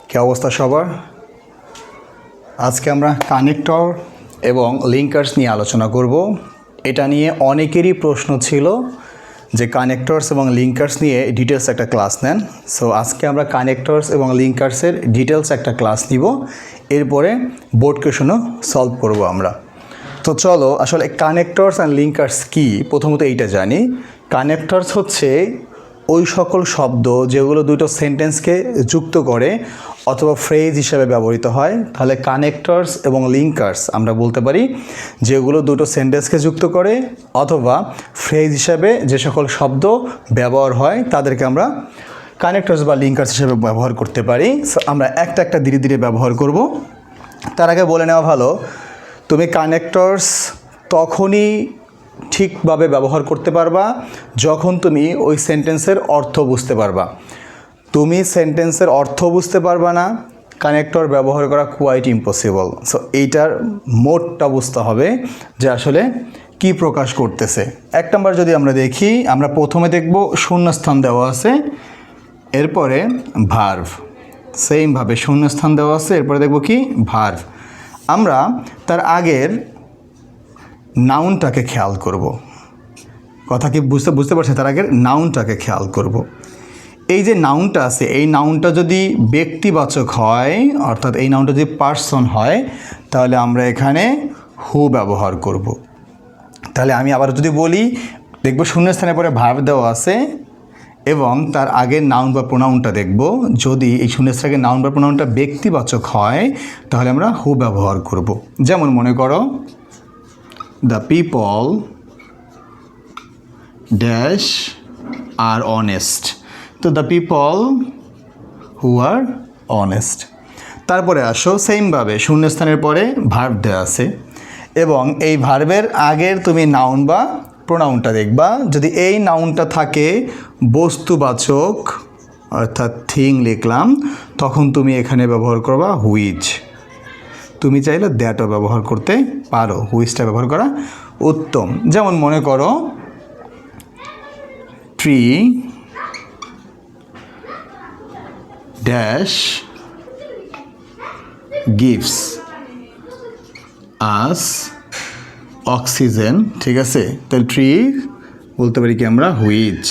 কি অবস্থা সবার? আজকে আমরা কানেক্টর এবং লিঙ্কার্স নিয়ে আলোচনা করব। এটা নিয়ে অনেকেরই প্রশ্ন ছিল যে কানেক্টরস এবং লিঙ্কার্স নিয়ে ডিটেলস একটা ক্লাস নেন। সো আজকে আমরা কানেক্টরস এবং লিঙ্কার্সের ডিটেলস একটা ক্লাস নিব, এরপরে বোর্ড কোয়েশনও সলভ করব আমরা। তো চলো, আসলে কানেক্টরস অ্যান্ড লিঙ্কার্স কী প্রথমত এইটা জানি। কানেক্টরস হচ্ছে ওই সকল শব্দ যেগুলো দুটো সেন্টেন্সকে যুক্ত করে অথবা ফ্রেজ হিসাবে ব্যবহৃত হয়। তাহলে কানেক্টরস এবং লিঙ্কার্স আমরা বলতে পারি যেগুলো দুটো সেন্টেন্সকে যুক্ত করে অথবা ফ্রেজ হিসাবে যে সকল শব্দ ব্যবহার হয় তাদেরকে আমরা কানেক্টরস বা লিঙ্কার্স হিসেবে ব্যবহার করতে পারি। সো আমরা একটা একটা ধীরে ধীরে ব্যবহার করব। তার আগে বলে নেওয়া ভালো, তুমি কানেক্টরস তখনই ঠিকভাবে ব্যবহার করতে পারবা যখন তুমি ওই সেন্টেন্সের অর্থ বুঝতে পারবা। তুমি সেন্টেন্সের অর্থ বুঝতে পারবা না, কানেক্টর ব্যবহার করা কোয়াইট ইম্পসিবল। সো এইটার মোডটা বুঝতে হবে যে আসলে কি প্রকাশ করতেছে। এক নম্বর যদি আমরা দেখি, আমরা প্রথমে দেখব শূন্যস্থান দেওয়া আছে, এরপরে ভার্ভ। সেমভাবে শূন্যস্থান দেওয়া আছে, এরপরে দেখব কি ভার্ভ। আমরা তার আগের নাউনটাকে খেয়াল করব। কথা কি বুঝতে পারছে? তার আগের নাউনটাকে খেয়াল করব। এই যে নাউনটা আছে, এই নাউনটা যদি ব্যক্তিবাচক হয়, অর্থাৎ এই নাউনটা যদি পার্সন হয়, তাহলে আমরা এখানে হু ব্যবহার করব। তাহলে আমি আবার যদি বলি, দেখব শূন্যস্থানের পরে ভার্ব দেওয়া আছে এবং তার আগের নাউন বা প্রোনাউনটা দেখব। যদি এই শূন্যস্থানের নাউন বা প্রোনাউনটা ব্যক্তিবাচক হয় তাহলে আমরা হু ব্যবহার করব। যেমন মনে করো, the people dash are honest. তো the people who are honest. তারপরে আসো, সেমভাবে শূন্যস্থানের পরে ভার্ব দেওয়া আছে এবং এই ভার্বের আগের তুমি নাউন বা প্রোনাউনটা দেখবা। যদি এই নাউনটা থাকে বস্তুবাচক, অর্থাৎ থিং লিখলাম, তখন তুমি এখানে ব্যবহার করবা হুইচ। তুমি চাইলে দ্যাটও ব্যবহার করতে পারো, হুইচটা ব্যবহার করা উত্তম। যেমন মনে করো, tree dash gives us oxygen. ঠিক আছে, তাহলে ট্রি বলতে পারি কি আমরা which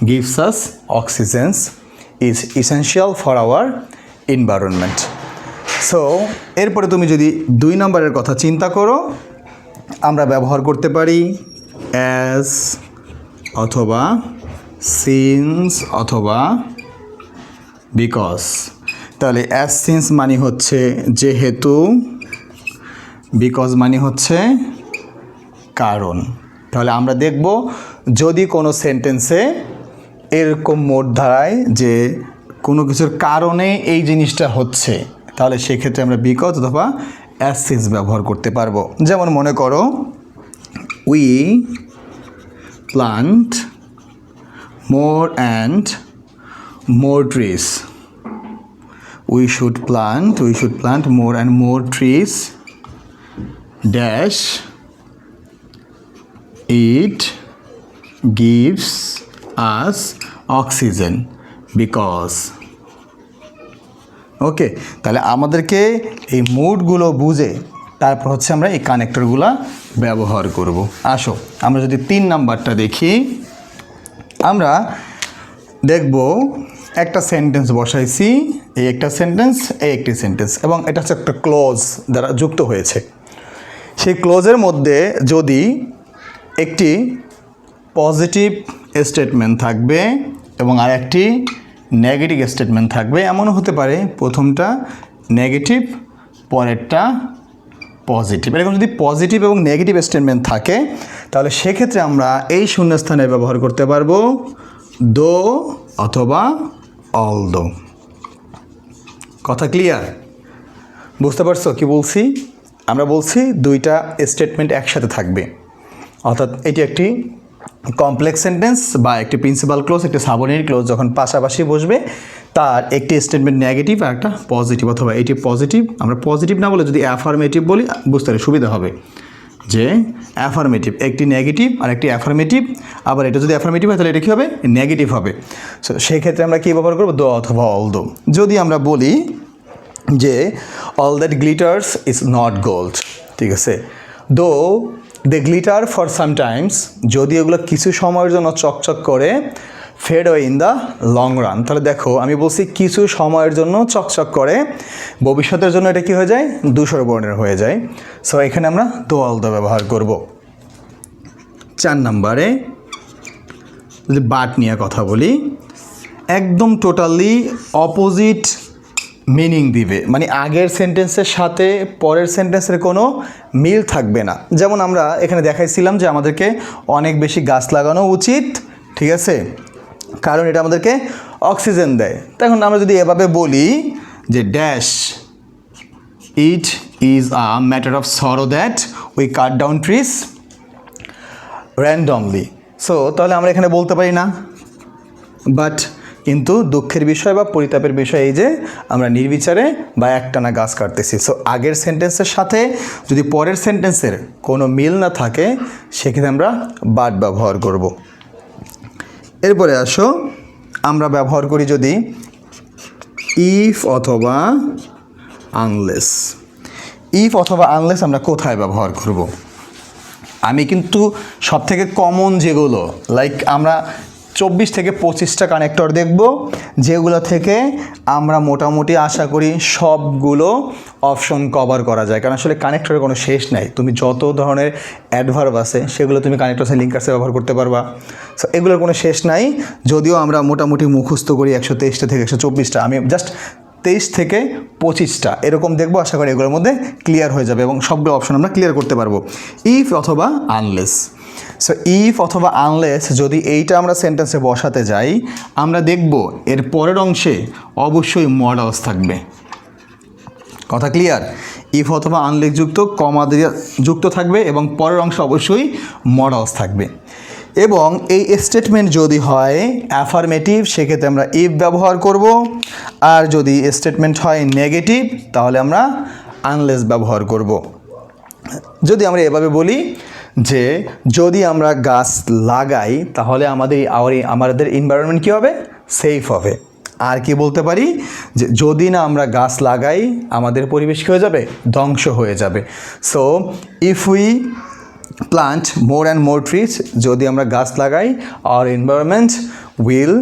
gives us oxygens is essential for our environment. So এরপরে তুমি যদি 2 নম্বরের কথা চিন্তা করো, আমরা ব্যবহার করতে পারি অ্যাজ অথবা সিন্স অথবা বিকজ। তাহলে অ্যাজ সিন্স মানে হচ্ছে যেহেতু, বিকজ মানে হচ্ছে কারণ। তাহলে আমরা দেখব যদি কোনো সেন্টেন্সে এরকম মোড দাঁড়ায় যে কোনো কিছুর কারণে এই জিনিসটা হচ্ছে, তাহলে সেক্ষেত্রে আমরা বিকজ অথবা অ্যাজ সিন্স ব্যবহার করতে পারবো। যেমন মনে করো, we plant more and more trees. We should plant more and more trees dash it gives us oxygen because. Okay, তাহলে আমাদেরকে এই মুডগুলো বুঝে তারপর হচ্ছে আমরা এই কানেক্টরগুলো ব্যবহার করব। আসো আমরা যদি 3 নাম্বারটা দেখি, আমরা দেখব একটা সেন্টেন্স বসাইছি, এই একটা সেন্টেন্স, এই একটি সেন্টেন্স, এবং এটা হচ্ছে একটা ক্লোজ দ্বারা যুক্ত হয়েছে। সেই ক্লোজের মধ্যে যদি একটি পজিটিভ স্টেটমেন্ট থাকবে এবং আর একটি নেগেটিভ স্টেটমেন্ট থাকবে। এমনও হতে পারে প্রথমটা নেগেটিভ, পরেরটা পজিটিভ। এরকম যদি পজিটিভ এবং নেগেটিভ স্টেটমেন্ট থাকে তাহলে সেক্ষেত্রে আমরা এই শূন্যস্থানে ব্যবহার করতে পারবো দো অথবা অলদো। কথা ক্লিয়ার? বুঝতে পারছো কি বলছি? আমরা বলছি দুইটা স্টেটমেন্ট একসাথে থাকবে, অর্থাৎ এটি একটি কমপ্লেক্স সেন্টেন্স বা একটি প্রিন্সিপাল ক্লোজ, একটি সাবঅর্ডিনেট ক্লোজ যখন পাশাপাশি বসবে, তার একটি স্টেটমেন্ট নেগেটিভ আর একটা পজিটিভ, অথবা এটি পজিটিভ, আমরা পজিটিভ না বলে যদি অ্যাফার্মেটিভ বলি বুঝতে সুবিধা হবে। যে অ্যাফার্মেটিভ, একটি নেগেটিভ আর একটি অ্যাফার্মেটিভ, আবার এটা যদি অ্যাফার্মেটিভ হয় তাহলে এটা কী হবে, নেগেটিভ হবে। সো সেই ক্ষেত্রে আমরা কী ব্যবহার করবো, দো অথবা অল দো। যদি আমরা বলি যে all that glitters is not gold, ঠিক আছে, দো দে গ্লিটার ফর সামটাইমস, যদি এগুলো কিছু সময়ের জন্য চকচক করে, fade away in the long run, তাহলে দেখো আমি বলছি কিছু সময়ের জন্য চকচক করে, ভবিষ্যতের জন্য এটা কি হয়ে যায়, ধূসর বর্ণের হয়ে যায়। সো এখানে আমরা দো অল দো ব্যবহার করব। 4 নম্বরে যদি বাট নিয়ে কথা বলি, একদম টোটালি অপোজিট মিনিং দিবে, মানে আগের সেন্টেন্সের সাথে পরের সেন্টেন্সের কোনো মিল থাকবে না। যেমন আমরা এখানে দেখাইছিলাম যে আমাদেরকে অনেক বেশি গাছ লাগানো উচিত, ঠিক আছে, কারণ এটা আমাদেরকে অক্সিজেন দেয়। তখন আমরা যদি এভাবে বলি যে dash it is a matter of sorrow that we cut down trees randomly, so তাহলে আমরা এখানে বলতে পারি না। বাট কিন্তু দুঃখের বিষয় বা পরিতাপের বিষয় এই যে আমরা নির্বিচারে বা একটানা গাছ কাটতেছি। সো আগের সেন্টেন্সের সাথে যদি পরের সেন্টেন্সের কোনো মিল না থাকে সেক্ষেত্রে আমরা বাট ব্যবহার করব। এরপরে আসো আমরা ব্যবহার করি যদি ইফ অথবা আনলেস। ইফ অথবা আনলেস আমরা কোথায় ব্যবহার করব? আমি কিন্তু সবথেকে কমন যেগুলো, লাইক আমরা 24 থেকে 25টা কানেক্টর দেখব, যেগুলো থেকে আমরা মোটামুটি আশা করি সবগুলো অপশন কভার করা যায়, কারণ আসলে কানেক্টরের কোনো শেষ নাই। তুমি যত ধরনের অ্যাডভার্ব আছে সেগুলো তুমি কানেক্টরসে লিঙ্কার্সে ব্যবহার করতে পারবা। সো এগুলোর কোনো শেষ নাই, যদিও আমরা মোটামুটি মুখস্থ করি 123টা থেকে 124টা, আমি জাস্ট 23 থেকে 25টা এরকম দেখবো, আশা করি এগুলোর মধ্যে ক্লিয়ার হয়ে যাবে এবং সবগুলো অপশন আমরা ক্লিয়ার করতে পারবো। ইফ অথবা আনলেস। সো ইফ অথবা আনলেস যদি এইটা আমরা সেন্টেন্সে বসাতে যাই, আমরা দেখব এর পরের অংশে অবশ্যই মডালস থাকবে। কথা ক্লিয়ার? ইফ অথবা আনলেস যুক্ত কমা দিয়ে যুক্ত থাকবে এবং পরের অংশে অবশ্যই মডালস থাকবে। এবং এই স্টেটমেন্ট যদি হয় অ্যাফার্মেটিভ সেক্ষেত্রে আমরা ইফ ব্যবহার করব, আর যদি স্টেটমেন্ট হয় নেগেটিভ তাহলে আমরা আনলেস ব্যবহার করব। যদি আমরা এভাবে বলি যে যদি আমরা গাছ লাগাই তাহলে আমাদের এনভায়রনমেন্ট কী হবে, সেফ হবে। আর কি বলতে পারি যে যদি না আমরা গাছ লাগাই আমাদের পরিবেশ কী হয়ে যাবে, ধ্বংস হয়ে যাবে। So if we plant more and more trees, যদি আমরা গাছ লাগাই our environment will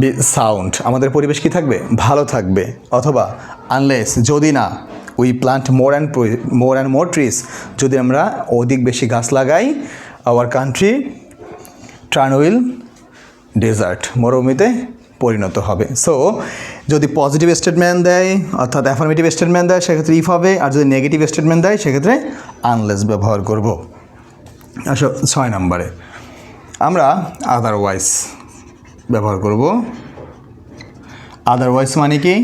be sound, আমাদের পরিবেশ কী থাকবে, ভালো থাকবে। অথবা আনলেস যদি না we plant more and more trees, যদি আমরা অধিক বেশি গাছ লাগাই our country turn will desert, মরুভূমিতে পরিণত হবে। সো যদি পজিটিভ স্টেটমেন্ট দেয় অর্থাৎ অ্যাফার্মেটিভ স্টেটমেন্ট দেয় সেক্ষেত্রে ইফ হবে, আর যদি নেগেটিভ স্টেটমেন্ট দেয় সেক্ষেত্রে আনলেস ব্যবহার করব। আসো 6 নম্বরে আমরা আদারওয়াইজ ব্যবহার করব। আদারওয়াইজ মানে কি,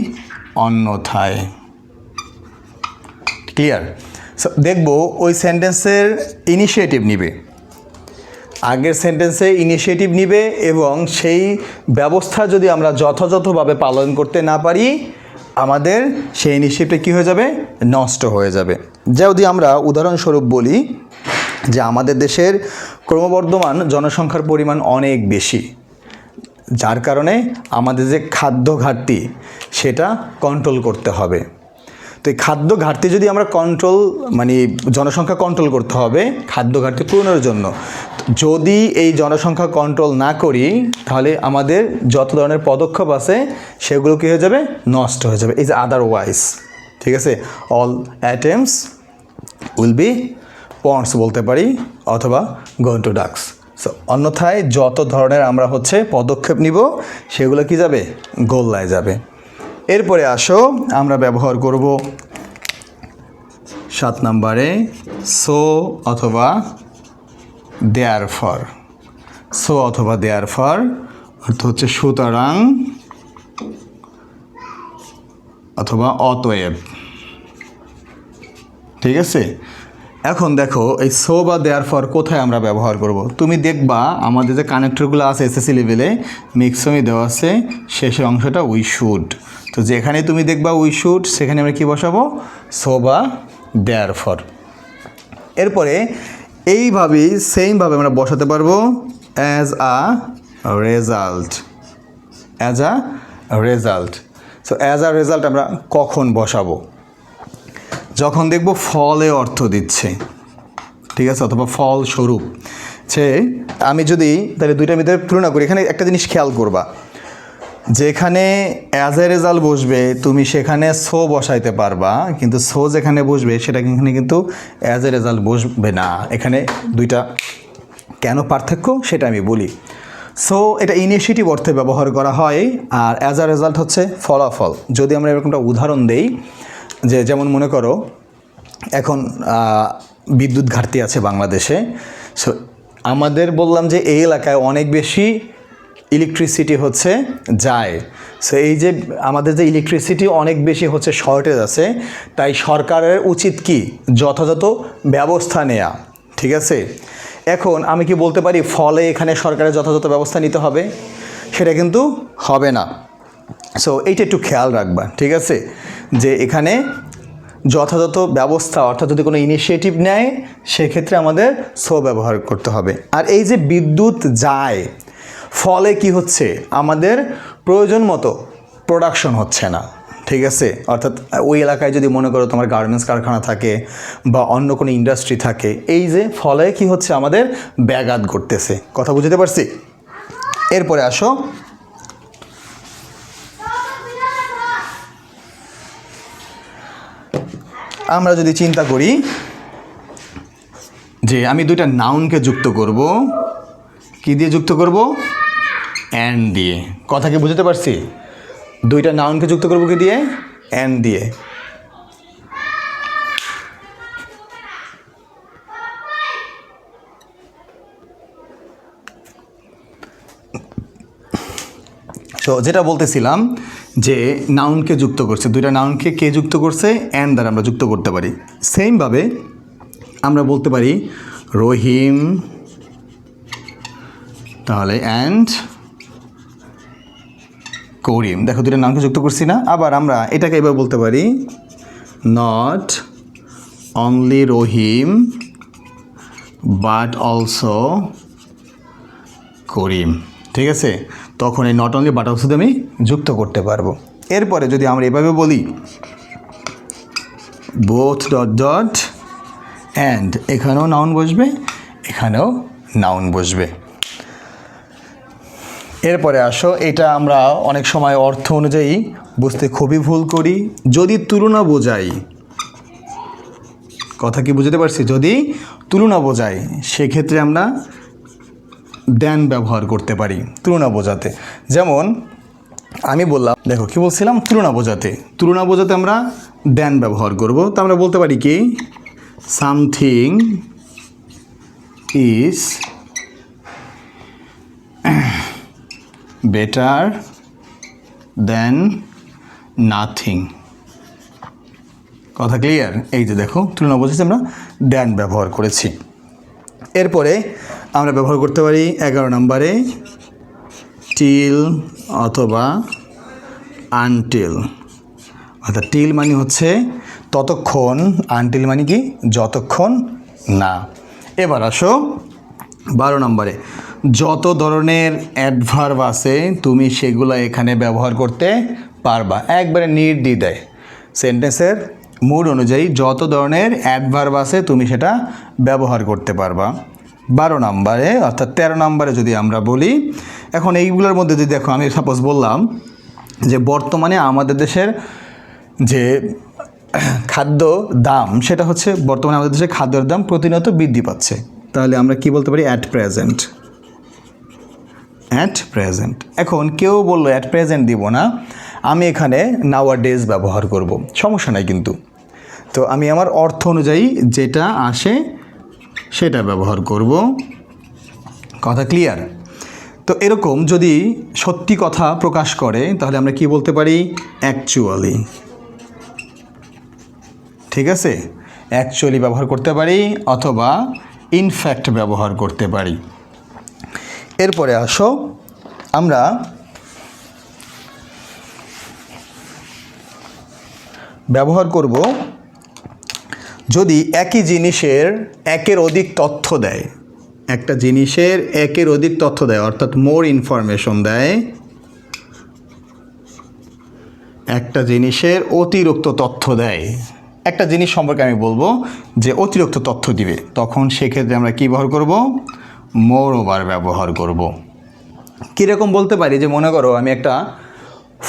অন্যথায়। ক্লিয়ার? সো দেখব ওই সেন্টেন্সের ইনিশিয়েটিভ নিবে, আগের সেন্টেন্সে ইনিশিয়েটিভ নিবে এবং সেই ব্যবস্থা যদি আমরা যথাযথভাবে পালন করতে না পারি আমাদের সেই ইনিশিয়েটিভটা কী হয়ে যাবে, নষ্ট হয়ে যাবে। যদি আমরা উদাহরণস্বরূপ বলি যে আমাদের দেশের ক্রমবর্ধমান জনসংখ্যার পরিমাণ অনেক বেশি, যার কারণে আমাদের যে খাদ্য ঘাটতি সেটা কন্ট্রোল করতে হবে। তো এই খাদ্য ঘাটতি যদি আমরা জনসংখ্যা কন্ট্রোল করতে হবে খাদ্য ঘাটতি পূরণের জন্য। যদি এই জনসংখ্যা কন্ট্রোল না করি তাহলে আমাদের যত ধরনের পদক্ষেপ আছে সেগুলো কী হয়ে যাবে, নষ্ট হয়ে যাবে। এই যে আদারওয়াইজ, ঠিক আছে, অল অ্যাটেম্পটস উইল বি পন্ডস বলতে পারি, অথবা গোইং টু ডাক্স। সো অন্যথায় যত ধরনের আমরা পদক্ষেপ নিব সেগুলো কি যাবে, গোল্লায় যাবে। এরপরে আসো আমরা ব্যবহার করব 7 নম্বরে সো অথবা দেয়ারফর। সো অথবা দেয়ারফর অর্থ হচ্ছে সুতরাং অথবা অতএব, ঠিক আছে। এখন দেখো এই সো বা দেয়ারফর কোথায় আমরা ব্যবহার করব। তুমি দেখবা আমাদের যে কানেক্টরগুলো আছে এসএসসি লেভেলে ম্যাক্সিমামই দেওয়া আছে শেষের অংশটা উই শুড। তো যেখানে তুমি দেখবা উই শুড সেখানে আমরা কি বসাবো, সো বা দেয়ারফর। এরপরে এইভাবেই সেমভাবে আমরা বসাতে পারবো as a result, as a result. So as a result আমরা কখন বসাবো? যখন দেখব ফলে অর্থ দিচ্ছে, ঠিক আছে, অথবা ফলস্বরূপ। সে আমি যদি তাহলে দুইটার ভিতরে তুলনা করি, এখানে একটা জিনিস খেয়াল করবা, যেখানে অ্যাজ এ রেজাল্ট বসবে তুমি সেখানে সো বসাইতে পারবা, কিন্তু সো যেখানে বসবে সেটা এখানে কিন্তু অ্যাজ এ রেজাল্ট বসবে না। এখানে দুইটা কেন পার্থক্য সেটা আমি বলি। সো এটা ইনিশিয়েটিভ অর্থে ব্যবহার করা হয়, আর অ্যাজ আ রেজাল্ট হচ্ছে ফলাফল। যদি আমরা এরকমটা উদাহরণ দেই, যে যেমন মনে করো এখন বিদ্যুৎ ঘাটতি আছে বাংলাদেশে। সো আমাদের বললাম যে এই এলাকায় অনেক বেশি ইলেকট্রিসিটি হচ্ছে যায়। সো এই যে আমাদের যে ইলেকট্রিসিটি অনেক বেশি হচ্ছে, শর্টেজ আছে, তাই সরকারের উচিত কি যথাযথ ব্যবস্থা নেওয়া, ঠিক আছে। এখন আমি কি বলতে পারি ফলে এখানে সরকারের যথাযথ ব্যবস্থা নিতে হবে? সেটা কিন্তু হবে না। সো এইটা একটু খেয়াল রাখবা, ঠিক আছে, যে এখানে যথাযথ ব্যবস্থা অর্থাৎ যদি কোনো ইনিশিয়েটিভ নেয় সেক্ষেত্রে আমাদের সো ব্যবহার করতে হবে। আর এই যে বিদ্যুৎ যায়, ফলে কি হচ্ছে, আমাদের প্রয়োজন মতো প্রোডাকশন হচ্ছে না, ঠিক আছে। অর্থাৎ ওই এলাকায় যদি মনে করো তোমার গার্মেন্টস কারখানা থাকে বা অন্য কোনো ইন্ডাস্ট্রি থাকে, এই যে ফলে কি হচ্ছে, আমাদের ব্যাঘাত ঘটতেছে। কথা বুঝতে পারছি? এরপরে আসো, আমরা যদি চিন্তা করি যে আমি দুইটা নাউনকে যুক্ত করব, কি দিয়ে যুক্ত করব? অ্যান্ড দিয়ে। কথা কি বুঝতে পারছি? দুইটা নাউনকে যুক্ত করব কি দিয়ে? অ্যান্ড দিয়ে। তো যেটা বলতেছিলাম যে নাউনকে যুক্ত করছে, দুইটা নাউনকে কে যুক্ত করছে? অ্যান্ড দ্বারা আমরা যুক্ত করতে পারি। সেমভাবে আমরা বলতে পারি রহিম, তাহলে অ্যান্ড করিম। দেখো দুইটা নাউনকে যুক্ত করছি না? আবার আমরা এটাকে এবার বলতে পারি not only Rahim but also Karim, ঠিক আছে। তখন এই নট অনলি বাট অলসো দিয়ে আমি যুক্ত করতে পারবো। এরপরে যদি আমরা এভাবে বলি বোথ ডট ডট অ্যান্ড, এখানেও নাউন বসবে, এখানেও নাউন বসবে। এরপরে আসো, এটা আমরা অনেক সময় অর্থ অনুযায়ী বুঝতে খুবই ভুল করি। যদি তুলনা বোঝাই, কথা কি বুঝতে পারছি? যদি তুলনা বোঝাই সেক্ষেত্রে আমরা দেন ব্যবহার করতে পারি তুলনা বোঝাতে। যেমন আমি বললাম, দেখো কি বলছিলাম, তুলনা বোঝাতে আমরা দেন ব্যবহার করব। তো আমরা বলতে পারি কি something is better then nothing. কথা ক্লিয়ার? এই যে দেখো তুলনা বোঝাতে আমরা দেন ব্যবহার করেছি। এরপরে আমরা ব্যবহার করতে পারি 11 নম্বরে টিল অথবা আনটিল। অর্থাৎ টিল মানে হচ্ছে ততক্ষণ, আনটিল মানে কি যতক্ষণ না। এবার আসো 12 নম্বরে, যত ধরনের অ্যাডভার্ব আছে তুমি সেগুলো এখানে ব্যবহার করতে পারবা, একবারে নির্দ্বিধায়। সেন্টেন্সের মুড অনুযায়ী যত ধরনের অ্যাডভার্ব আছে তুমি সেটা ব্যবহার করতে পারবা। 12 নম্বরে অর্থাৎ 13 নম্বরে যদি আমরা বলি, এখন এইগুলোর মধ্যে যদি দেখো, আমি সাপোজ বললাম যে বর্তমানে আমাদের দেশের যে খাদ্য দাম, সেটা হচ্ছে বর্তমানে আমাদের দেশের খাদ্যের দাম প্রতিনিয়ত বৃদ্ধি পাচ্ছে, তাহলে আমরা কি বলতে পারি? At present. At present. এখন কেউ বললো অ্যাট প্রেজেন্ট দিব না, আমি এখানে নাওয়াডেজ ব্যবহার করব, সমস্যা নাই কিন্তু। তো আমি আমার অর্থ অনুযায়ী যেটা আসে সেটা ব্যবহার করব। কথা ক্লিয়ার? তো এরকম যদি সত্যি কথা প্রকাশ করে তাহলে আমরা কি বলতে পারি? অ্যাকচুয়ালি। ঠিক আছে, অ্যাকচুয়ালি ব্যবহার করতে পারি অথবা ইনফ্যাক্ট ব্যবহার করতে পারি। এরপরে আসো, আমরা ব্যবহার করব যদি একই জিনিসের একের অধিক তথ্য দেয়, একটা জিনিসের একের অধিক তথ্য দেয় অর্থাৎ মোর ইনফরমেশন দেয়, একটা জিনিসের অতিরিক্ত তথ্য দেয়, একটা জিনিস সম্পর্কে আমি বলবো যে অতিরিক্ত তথ্য দিবে, তখন সেক্ষেত্রে আমরা কী ব্যবহার করব? মোর ওভার ব্যবহার করব। কীরকম বলতে পারি যে মনে করো আমি একটা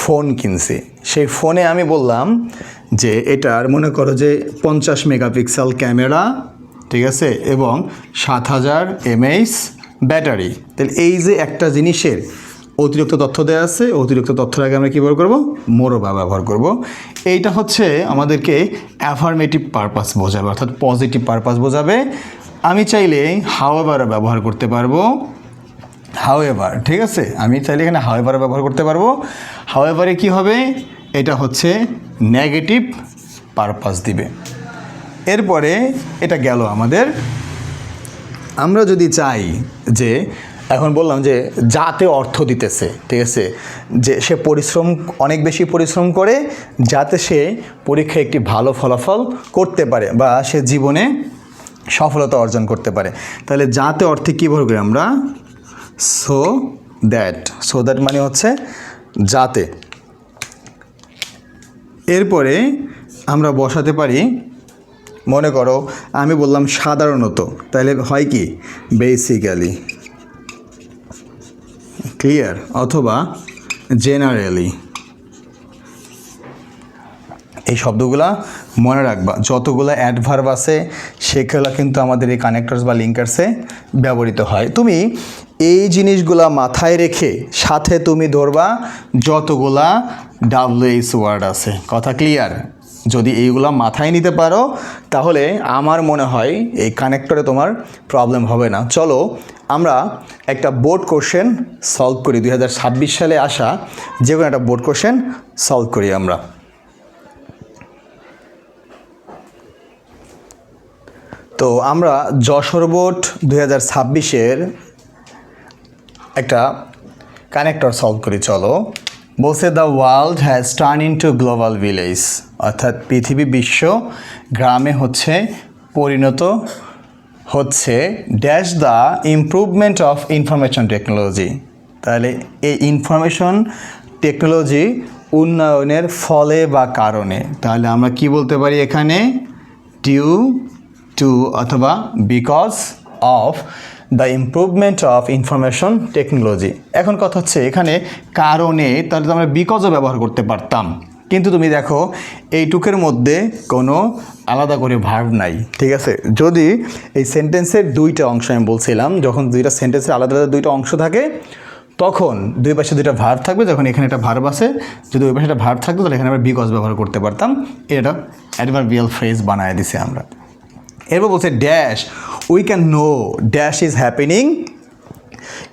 ফোন কিনছি, সেই ফোনে আমি বললাম যে এটার মনে করো যে 50 মেগাপিক্সেল ক্যামেরা, ঠিক আছে, এবং 7000 mAh ব্যাটারি। তাহলে এই যে একটা জিনিসের অতিরিক্ত তথ্য দেওয়া আছে, অতিরিক্ত তথ্যের আগে আমরা কী ব্যবহার করব? মোর ওভার ব্যবহার করব। এইটা হচ্ছে আমাদেরকে অ্যাফার্মেটিভ পারপাস বোঝাবে, অর্থাৎ পজিটিভ পারপাস বোঝাবে। আমি চাইলে হাউএভার ব্যবহার করতে পারবো, হাউএভার, ঠিক আছে, আমি চাইলে এখানে হাউএভার ব্যবহার করতে পারবো। হাউএভারে কি হবে? এটা হচ্ছে নেগেটিভ পারপাস দিবে। এরপরে এটা গেল আমাদের। আমরা যদি চাই যে এখন বললাম যে যাতে অর্থ দিতেছে, ঠিক আছে, যে সে পরিশ্রম অনেক বেশি পরিশ্রম করে যাতে সে পরীক্ষায় একটি ভালো ফলাফল করতে পারে বা সে জীবনে সফলতা অর্জন করতে পারে, তাহলে যাতে অর্থে কী ব্যবহার করি আমরা? সো দ্যাট মানে হচ্ছে যাতে। এরপরে আমরা বসাতে পারি, মনে করো আমি বললাম সাধারণত, তাহলে হয় কি? বেসিক্যালি, ক্লিয়ার, অথবা জেনারেলি। এই শব্দগুলা মনে রাখবা, যতগুলো অ্যাডভার্ব আছে সেগুলো কিন্তু আমাদের এই কানেক্টরস বা লিঙ্কার্সে ব্যবহৃত হয়। তুমি এই জিনিসগুলা মাথায় রেখে সাথে তুমি ধরবা যতগুলা WH ওয়ার্ড আছে। কথা ক্লিয়ার? যদি এইগুলা মাথায় নিতে পারো তাহলে আমার মনে হয় এই কানেক্টরে তোমার প্রবলেম হবে না। চলো আমরা একটা বোর্ড কোশ্চেন সলভ করি, 2026 সালে আসা যে কোনো একটা বোর্ড কোশ্চেন সলভ করি আমরা। তো আমরা যশোর বোর্ড 2026-এর একটা কানেক্টর সলভ করি। চলো, বলছে the world has turn into global village, অর্থাৎ পৃথিবী বিশ্ব গ্রামে হচ্ছে পরিণত হচ্ছে dash the improvement of information technology. তাহলে এই ইনফরমেশন টেকনোলজি উন্নয়নের ফলে বা কারণে, তাহলে আমরা কি বলতে পারি এখানে? ডিউ টু অথবা because of the improvement of information technology. এখন কথা হচ্ছে এখানে কারণে, তাহলে তো আমরা বিকজও ব্যবহার করতে পারতাম, কিন্তু তুমি দেখো এইটুকের মধ্যে কোনো আলাদা করে ভার্ব নাই, ঠিক আছে। যদি এই সেন্টেন্সের দুইটা অংশ আমি বলছিলাম, যখন দুইটা সেন্টেন্সের আলাদা আলাদা দুইটা অংশ থাকে তখন দুই পাশে দুইটা ভার্ব থাকবে, যখন এখানে একটা ভার্ব আছে যদি ওই পাশে একটা ভার্ব থাকতো তাহলে এখানে আমরা বিকজ ব্যবহার করতে পারতাম। এটা অ্যাডভার্বিয়াল ফ্রেজ বানায় দিছে আমরা। এরপর বলছে dash we can know dash is happening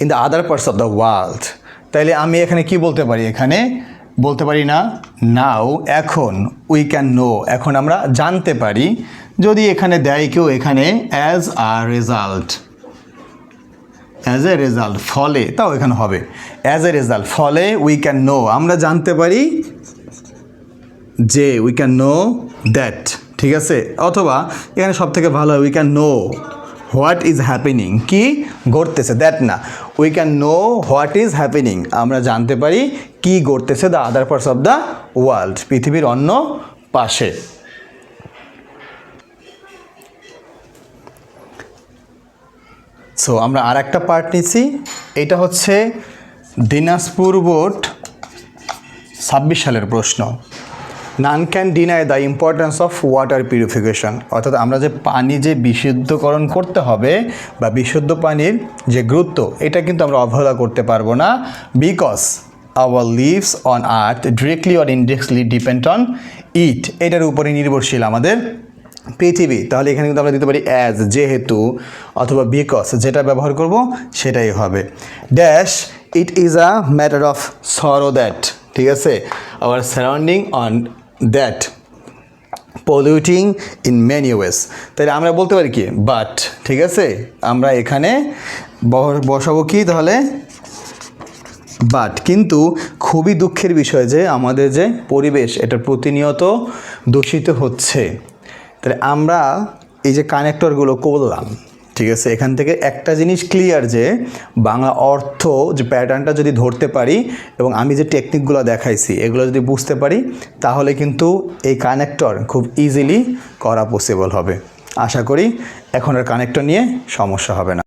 in the other parts of the world. তাইলে আমি এখানে কি বলতে পারি? এখানে বলতে পারি না নাও, এখন, উই ক্যান নো, এখন আমরা জানতে পারি। যদি এখানে দেয় কেউ এখানে as a result, as a result, ফলে, তাও এখানে হবে অ্যাজ এ রেজাল্ট, ফলে উই ক্যান নো, আমরা জানতে পারি যে উই ক্যান নো দ্যাট, ঠিক আছে। অথবা এখানে সব থেকে ভালো we can know what is happening, কি ঘটতেছে, দ্যাট না, we can know what is happening, আমরা জানতে পারি কি ঘটতেছে the other parts of the world, পৃথিবীর অন্য পাশে। সো আমরা আর একটা পার্ট নিচ্ছি, এটা হচ্ছে দিনাজপুর বোর্ড 26 সালের প্রশ্ন। None can deny the importance of water purification, অর্থাৎ আমরা যে পানি যে বিশুদ্ধকরণ করতে হবে বা বিশুদ্ধ পানির যে গুরুত্ব, এটা কিন্তু আমরা অবহেলা করতে পারবো না। Because our leaves on earth directly or indirectly depend on it, এটার উপরে নির্ভরশীল আমাদের পৃথিবী। তাহলে এখানে কিন্তু আমরা দিতে পারি অ্যাজ, যেহেতু, অথবা বিকজ, যেটা ব্যবহার করব সেটাই হবে। Dash it is a matter of sorrow that, ঠিক আছে, our surrounding on that polluting in many ways. তাহলে আমরা বলতে পারি কি বাট, ঠিক আছে, আমরা এখানে বসাবো কি তাহলে বাট। কিন্তু খুবই দুঃখের বিষয় যে আমাদের যে পরিবেশ এটা প্রতিনিয়ত দূষিত হচ্ছে। তাহলে আমরা এই যে কানেক্টরগুলো করলাম, ঠিক আছে, এখান থেকে একটা জিনিস ক্লিয়ার যে বাংলা অর্থ যে প্যাটার্নটা যদি ধরতে পারি এবং আমি যে টেকনিকগুলো দেখাইছি এগুলো যদি বুঝতে পারি তাহলে কিন্তু এই কানেক্টর খুব ইজিলি করা পসিবল হবে। আশা করি এখন আর কানেক্টর নিয়ে সমস্যা হবে না।